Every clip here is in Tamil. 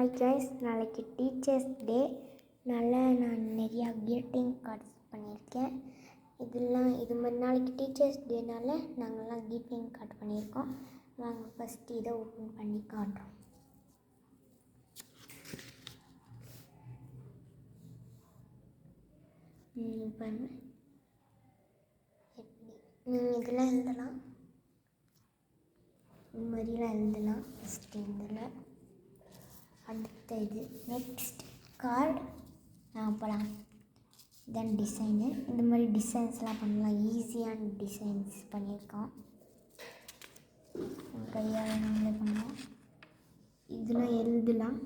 ஹாய் கைஸ், நாளைக்கு டீச்சர்ஸ் டே. நான் நிறையா கிரீட்டிங் கார்ட்ஸ் பண்ணியிருக்கேன். இது மாதிரி நாளைக்கு டீச்சர்ஸ் டேனால் நாங்கள்லாம் கிரீட்டிங் கார்டு பண்ணியிருக்கோம். நாங்கள் ஃபஸ்ட்டு இதை ஓப்பன் பண்ணி காட்டுறோம். பாருங்கள், எப்படி நீங்கள் இதெல்லாம் எழுதலாம், இது மாதிரிலாம் எழுதலாம். ஃபஸ்ட்டு இதில் அடுத்த இது நெக்ஸ்ட் கார்டு போகலாம். இதான் டிசைனு. இந்த மாதிரி டிசைன்ஸ்லாம் பண்ணலாம். ஈஸியான டிசைன்ஸ் பண்ணியிருக்கோம். கையால் நாங்களே பண்ணலாம். இதெல்லாம் எழுதலாம்.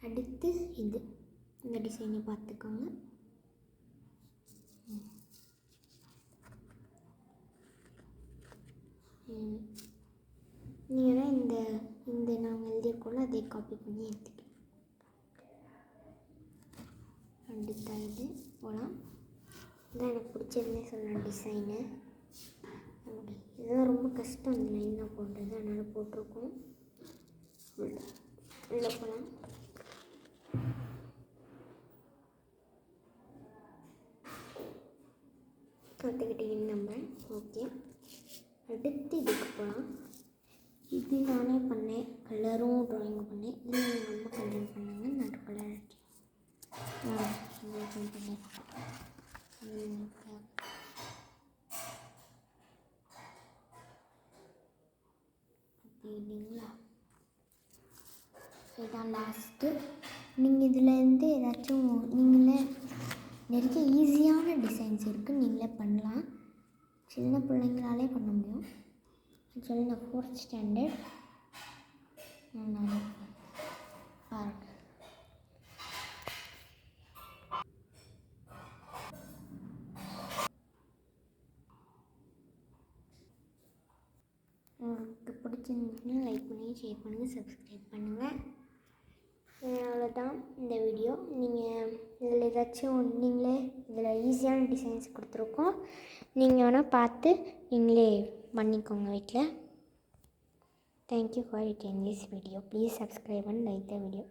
அடுத்து இந்த டிசைனை பார்த்துக்கோங்க. நீங்கள் இந்த நாங்கள் எழுதியிருக்கோம்ல அதே காப்பி பண்ணி எடுத்துக்கலாம். அடுத்த இது போகலாம். இதான் எனக்கு பிடிச்சதுன்னே சொல்லலாம் டிசைனு. இதெல்லாம் ரொம்ப கஷ்டம் இந்த லைனாக போடுறது, அதனால் போட்டிருக்கோம். உள்ளே போகலாம். கற்றுக்கிட்டீங்கன்னு நம்புறேன். ஓகே, அடுத்து இதுக்கு போகலாம். இது நானே பண்ணேன், கலரும் ட்ராயிங் பண்ணேன். இது எங்கள் அம்மா கலர் பண்ணாங்க, நான் கலர் பண்ணேன். இல்லைங்களா, இதுதான் லாஸ்ட்டு. நீங்கள் இதிலேருந்து ஏதாச்சும் நீங்களே நிறைய ஈஸியான டிசைன்ஸ் இருக்குது, நீங்களே பண்ணலாம். சின்ன பிள்ளைங்களாலே பண்ண முடியும். ஆக்சுவலி நான் 4th ஸ்டாண்டர்ட். பாருங்கள், உங்களுக்கு பிடிச்சிருந்துச்சுன்னா லைக் பண்ணி, ஷேர் பண்ணுங்கள், சப்ஸ்கிரைப் பண்ணுங்கள். அவ்வளோதான் இந்த வீடியோ. நீங்கள் இதில் ஏதாச்சும் இதில் ஈஸியான டிசைன்ஸ் கொடுத்துருக்கோம். நீங்கள் வேணால் பார்த்து நீங்களே பண்ணிக்கோங்க வீட்டில். தேங்க்யூ ஃபார் வாட்சிங் this video. Please subscribe and like the video.